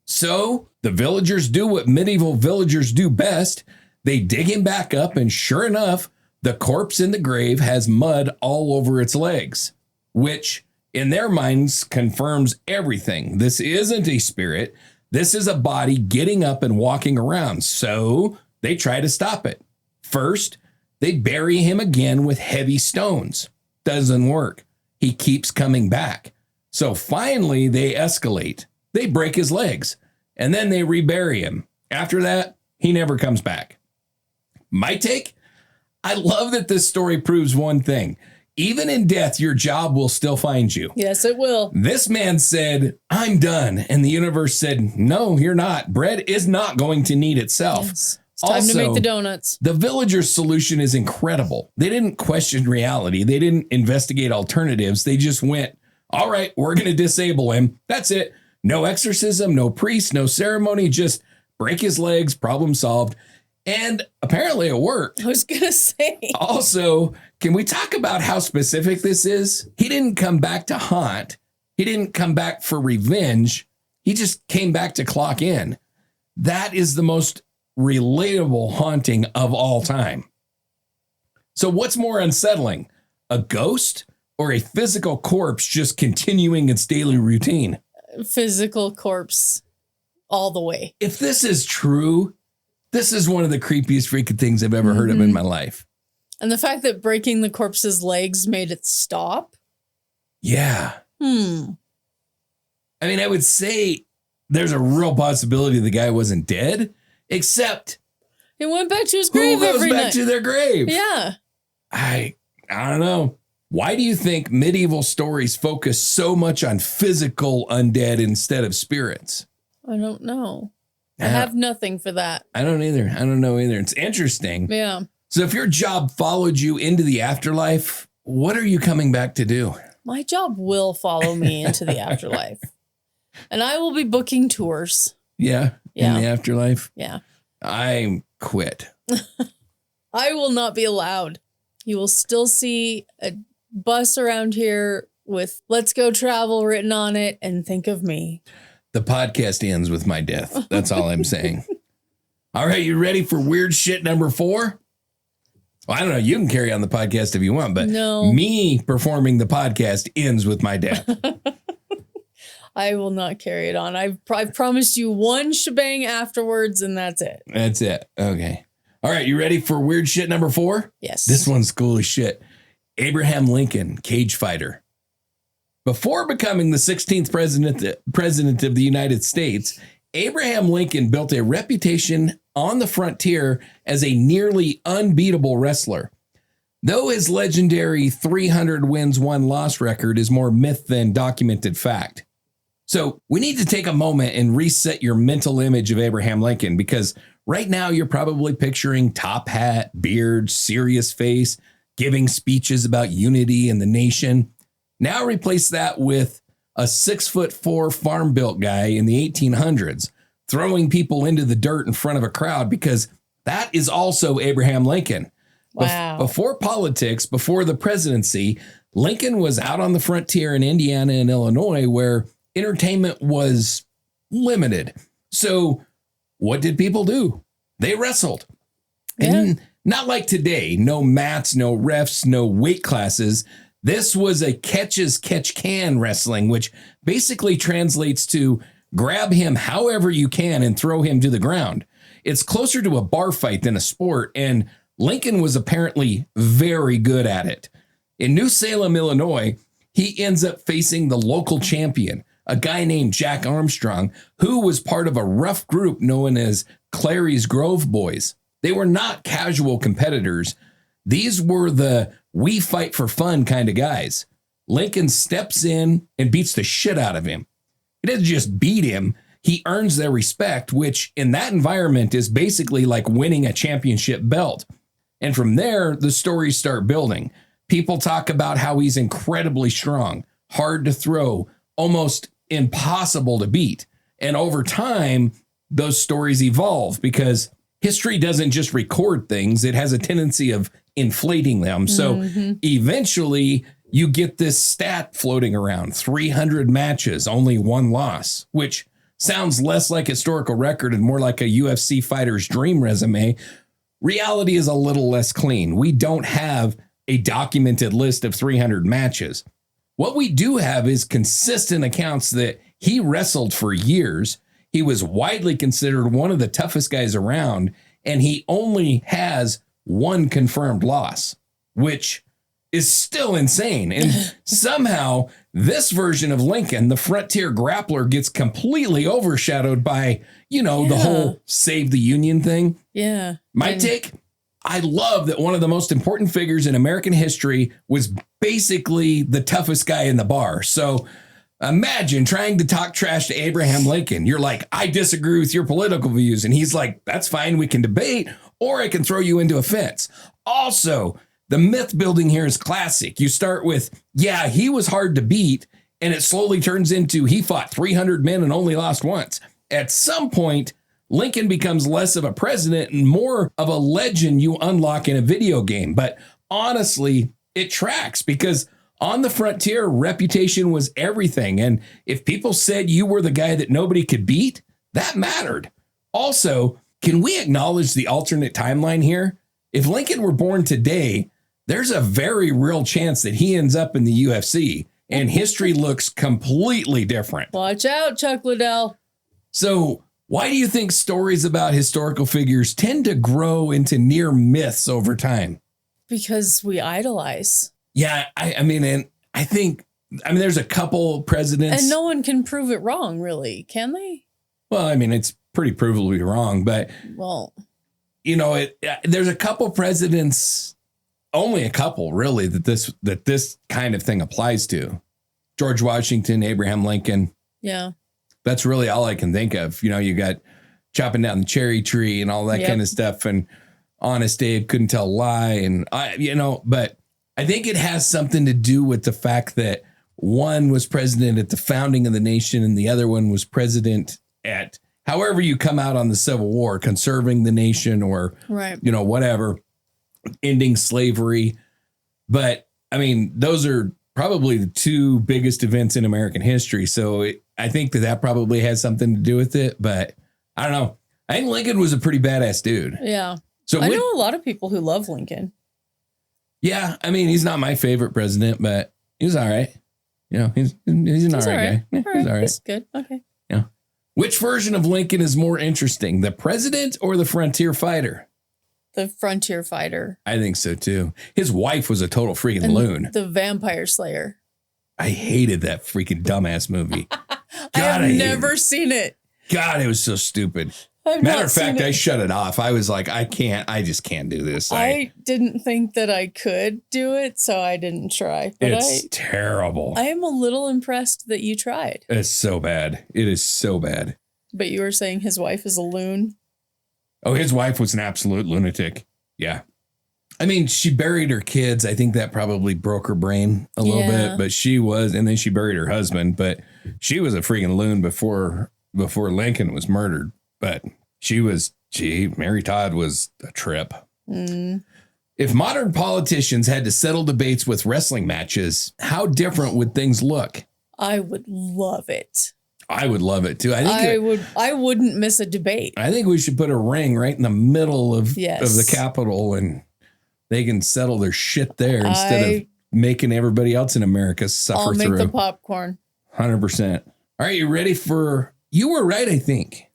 So the villagers do what medieval villagers do best. They dig him back up, and sure enough, the corpse in the grave has mud all over its legs, which in their minds confirms everything. This isn't a spirit. This is a body getting up and walking around. So they try to stop it. First, they bury him again with heavy stones. Doesn't work. He keeps coming back. So finally, they escalate. They break his legs, and then they rebury him. After that, he never comes back. My take? I love that this story proves one thing. Even in death, your job will still find you. Yes, it will. This man said, I'm done. And the universe said, no, you're not. Bread is not going to knead itself. Yes. It's time to make the donuts. The villagers' solution is incredible. They didn't question reality. They didn't investigate alternatives. They just went, all right, we're going to disable him. That's it. No exorcism, no priest, no ceremony, just break his legs, problem solved. And apparently it worked. I was going to say. Also, can we talk about how specific this is? He didn't come back to haunt. He didn't come back for revenge. He just came back to clock in. That is the most relatable haunting of all time. So what's more unsettling, a ghost or a physical corpse just continuing its daily routine? Physical corpse all the way. If this is true, This is one of the creepiest freaking things I've ever heard of in my life. And the fact that breaking the corpse's legs made it stop? Yeah. I mean, I would say there's a real possibility the guy wasn't dead, except he went back to his grave who goes every back night. to their grave? Yeah. I don't know. Why do you think medieval stories focus so much on physical undead instead of spirits? I don't know. I have nothing for that. I don't either. I don't know either. It's interesting. Yeah. So if your job followed you into the afterlife, what are you coming back to do? My job will follow me into the afterlife. And I will be booking tours. Yeah. Yeah. In the afterlife? Yeah. I quit. I will not be allowed. You will still see a bus around here with "Let's Go Travel" written on it, and think of me. The podcast ends with my death. That's all I'm saying. All right, you ready for weird shit number 4? Well, I don't know. You can carry on the podcast if you want, but No. me performing the podcast ends with my death. I will not carry it on. I've promised you one shebang afterwards, and that's it. That's it. Okay. All right, you ready for weird shit number 4? Yes. This one's cool as shit. Abraham Lincoln, cage fighter. Before becoming the 16th president of the United States, Abraham Lincoln built a reputation on the frontier as a nearly unbeatable wrestler. Though his legendary 300 wins, 1 loss record is more myth than documented fact. So we need to take a moment and reset your mental image of Abraham Lincoln, because right now you're probably picturing top hat, beard, serious face, giving speeches about unity and the nation. Now replace that with a 6'4" farm-built guy in the 1800s, throwing people into the dirt in front of a crowd, because that is also Abraham Lincoln. Wow. Before politics, before the presidency, Lincoln was out on the frontier in Indiana and Illinois, where entertainment was limited. So what did people do? They wrestled. And not like today, no mats, no refs, no weight classes. This was a catch-as-catch-can wrestling, which basically translates to grab him however you can and throw him to the ground. It's closer to a bar fight than a sport, and Lincoln was apparently very good at it. In New Salem, Illinois, he ends up facing the local champion, a guy named Jack Armstrong, who was part of a rough group known as Clary's Grove Boys. They were not casual competitors. These were the we fight for fun kind of guys. Lincoln steps in and beats the shit out of him. He doesn't just beat him. He earns their respect, which in that environment is basically like winning a championship belt. And from there, the stories start building. People talk about how he's incredibly strong, hard to throw, almost impossible to beat. And over time, those stories evolve, because history doesn't just record things. It has a tendency of inflating them. So eventually you get this stat floating around, 300 matches, only 1 loss, which sounds less like historical record and more like a UFC fighter's dream resume. Reality is a little less clean. We don't have a documented list of 300 matches. What we do have is consistent accounts that he wrestled for years. He was widely considered one of the toughest guys around, and he only has 1 confirmed loss, which is still insane. And somehow this version of Lincoln, the frontier grappler, gets completely overshadowed by, the whole save the Union thing. Yeah. My take, I love that one of the most important figures in American history was basically the toughest guy in the bar. So imagine trying to talk trash to Abraham Lincoln. You're like, I disagree with your political views. And he's like, that's fine. We can debate, or I can throw you into a fence. Also, the myth building here is classic. You start with, yeah, he was hard to beat, and it slowly turns into he fought 300 men and only lost once. At some point, Lincoln becomes less of a president and more of a legend you unlock in a video game. But honestly, it tracks, because on the frontier, reputation was everything. And if people said you were the guy that nobody could beat, that mattered. Also, can we acknowledge the alternate timeline here? If Lincoln were born today, there's a very real chance that he ends up in the UFC, and history looks completely different. Watch out, Chuck Liddell. So Why do you think stories about historical figures tend to grow into near myths over time? Because we idolize. Yeah, I mean, and I think, there's a couple presidents. And no one can prove it wrong, really, can they? Well, I mean, it's pretty provably wrong, but, well, there's a couple presidents, only a couple really, that this kind of thing applies to. George Washington, Abraham Lincoln. Yeah. That's really all I can think of. You got chopping down the cherry tree and all that kind of stuff. And Honest Abe couldn't tell a lie. And but I think it has something to do with the fact that one was president at the founding of the nation and the other one was president at however you come out on the Civil War, conserving the nation or, whatever, ending slavery. But those are probably the two biggest events in American history. So I think that probably has something to do with it, but I don't know. I think Lincoln was a pretty badass dude. Yeah. So I know a lot of people who love Lincoln. Yeah. He's not my favorite president, but he's all right. He's an all right guy. Yeah, he's all right. He's good. Okay. Yeah. Which version of Lincoln is more interesting, the president or the frontier fighter? The frontier fighter. I think so too. His wife was a total freaking loon. The vampire slayer. I hated that freaking dumbass movie. I have never seen it. God, it was so stupid. Matter of fact, I shut it off. I was like, I just can't do this. I didn't think that I could do it, so I didn't try. But it's terrible. I am a little impressed that you tried. It's so bad. It is so bad. But you were saying his wife is a loon? Oh, his wife was an absolute lunatic. Yeah. She buried her kids. I think that probably broke her brain a little bit, but she was, and then she buried her husband, but she was a freaking loon before Lincoln was murdered. But Mary Todd was a trip. Mm. If modern politicians had to settle debates with wrestling matches, how different would things look? I would love it. I would love it too. I wouldn't miss a debate. I think we should put a ring right in the middle of the Capitol and they can settle their shit there instead of making everybody else in America suffer I'll through. make the popcorn. 100%. All right, you ready you were right, I think.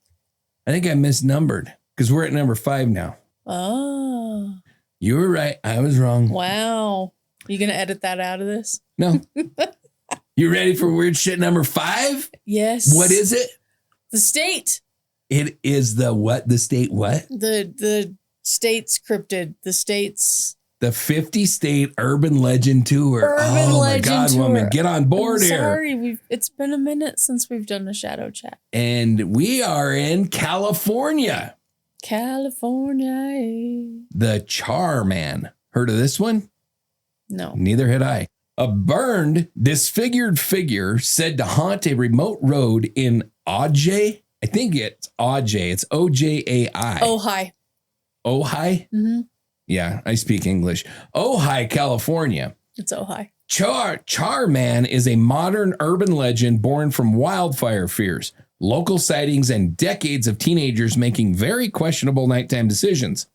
I think I misnumbered because we're at number 5 now. Oh. You were right. I was wrong. Wow. You going to edit that out of this? No. You ready for weird shit number 5? Yes. What is it? The state. It is the what? The state what? The state's cryptid. The state's. The 50 state urban legend tour. Urban legend my God, tour. woman, get on board here. Sorry, it's been a minute since we've done a shadow chat. And we are in California. California. The Char man. Heard of this one? No. Neither had I. A burned, disfigured figure said to haunt a remote road in Ojai. I think it's Ojai. It's Ojai. Ojai. Ojai? Mm-hmm. Yeah, I speak English. Ojai, California. It's Ojai. Char man is a modern urban legend born from wildfire fears, local sightings, and decades of teenagers making very questionable nighttime decisions.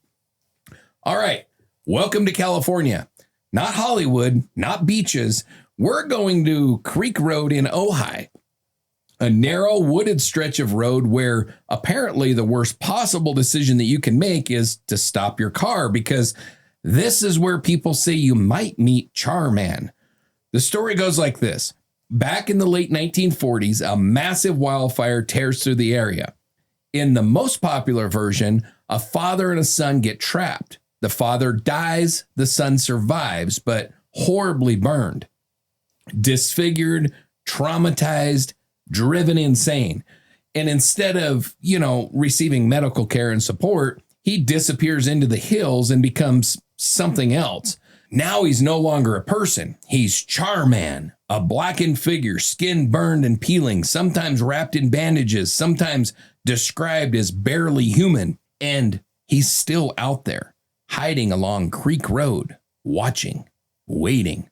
All right, welcome to California. Not Hollywood, not beaches. We're going to Creek Road in Ojai, a narrow wooded stretch of road where apparently the worst possible decision that you can make is to stop your car because this is where people say you might meet Char Man. The story goes like this. Back in the late 1940s, a massive wildfire tears through the area. In the most popular version, a father and a son get trapped. The father dies, the son survives, but horribly burned, disfigured, traumatized, driven insane. And instead of, receiving medical care and support, he disappears into the hills and becomes something else. Now he's no longer a person. He's Char Man, a blackened figure, skin burned and peeling, sometimes wrapped in bandages, sometimes described as barely human. And he's still out there, hiding along Creek Road, watching, waiting.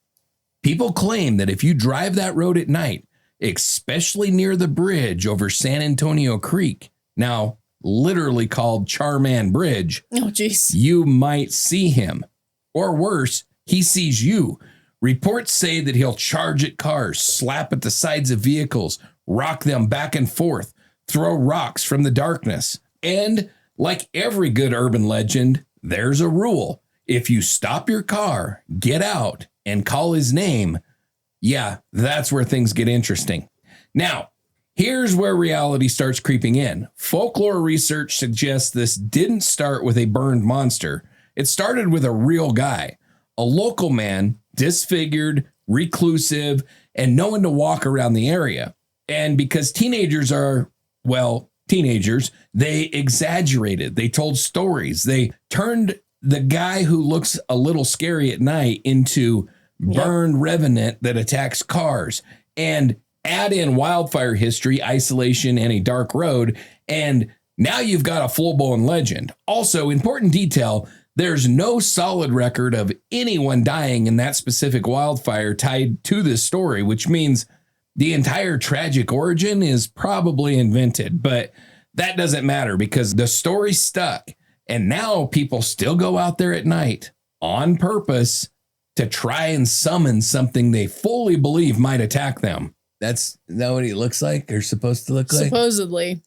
People claim that if you drive that road at night, especially near the bridge over San Antonio Creek, now literally called Charman Bridge, oh, geez, you might see him. Or worse, he sees you. Reports say that he'll charge at cars, slap at the sides of vehicles, rock them back and forth, throw rocks from the darkness. And like every good urban legend, there's a rule. If you stop your car, get out, and call his name, yeah, that's where things get interesting. Now, here's where reality starts creeping in. Folklore research suggests this didn't start with a burned monster. It started with a real guy, a local man, disfigured, reclusive, and no one to walk around the area. And because teenagers are, well, teenagers, they exaggerated. They told stories. They turned the guy who looks a little scary at night into burned revenant that attacks cars, and add in wildfire history, isolation, and a dark road. And now you've got a full-blown legend. Also, important detail, there's no solid record of anyone dying in that specific wildfire tied to this story, which means the entire tragic origin is probably invented, but that doesn't matter because the story stuck. And now people still go out there at night on purpose to try and summon something they fully believe might attack them. Is that what he looks like or supposed to look like? Supposedly.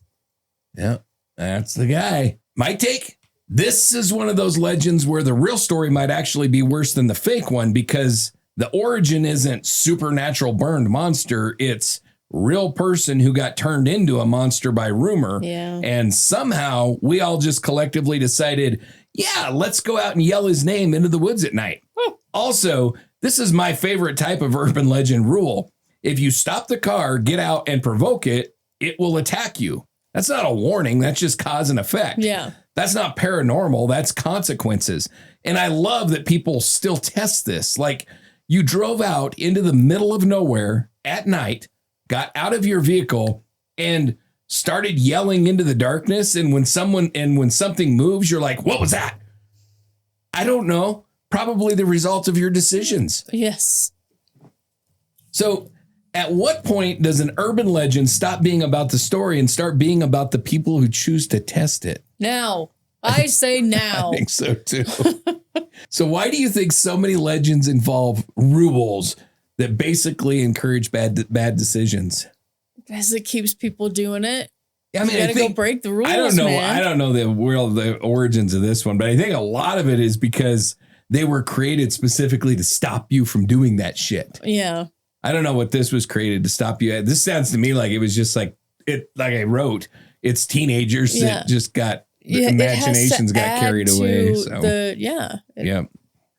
Yeah, that's the guy. My take, this is one of those legends where the real story might actually be worse than the fake one because the origin isn't supernatural burned monster. It's real person who got turned into a monster by rumor. Yeah. And somehow we all just collectively decided, yeah, let's go out and yell his name into the woods at night. Oh. Also, this is my favorite type of urban legend rule. If you stop the car, get out and provoke it, it will attack you. That's not a warning. That's just cause and effect. Yeah. That's not paranormal. That's consequences. And I love that people still test this. Like you drove out into the middle of nowhere at night, got out of your vehicle and started yelling into the darkness. And when something moves, you're like, what was that? I don't know. Probably the result of your decisions. Yes. So at what point does an urban legend stop being about the story and start being about the people who choose to test it? Now. I say now. I think so too. So why do you think so many legends involve rules that basically encourage bad decisions? Because it keeps people doing it. I mean, you gotta go break the rules. I don't know. Man. I don't know the origins of this one, but I think a lot of it is because they were created specifically to stop you from doing that shit. Yeah. I don't know what this was created to stop you. This sounds to me like it was just like I wrote. It's teenagers that just got imaginations got carried away. So yeah.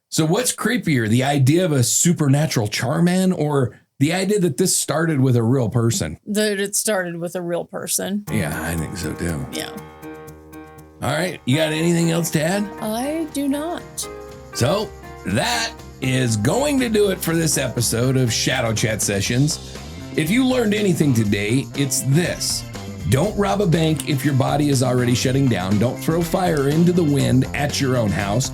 So what's creepier, the idea of a supernatural char man or the idea that this started with a real person? That it started with a real person. Yeah, I think so too. Yeah. All right. You got anything else to add? I do not. So that is going to do it for this episode of Shadow Chat Sessions. If you learned anything today, it's this. Don't rob a bank if your body is already shutting down. Don't throw fire into the wind at your own house.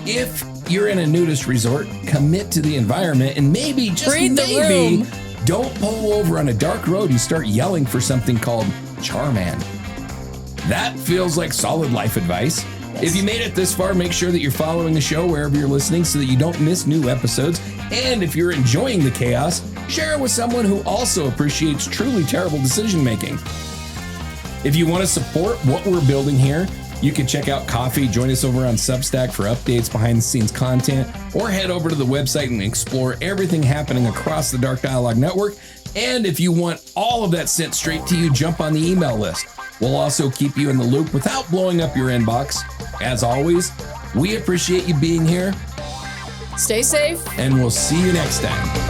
If you're in a nudist resort, commit to the environment and maybe, just maybe, don't pull over on a dark road and start yelling for something called Charman. That feels like solid life advice. Yes. If you made it this far, make sure that you're following the show wherever you're listening so that you don't miss new episodes. And if you're enjoying the chaos, share it with someone who also appreciates truly terrible decision making. If you want to support what we're building here, you can check out Coffee, join us over on Substack for updates, behind the scenes content, or head over to the website and explore everything happening across the Dark Dialogue Network. And if you want all of that sent straight to you, jump on the email list. We'll also keep you in the loop without blowing up your inbox. As always, we appreciate you being here. Stay safe. And we'll see you next time.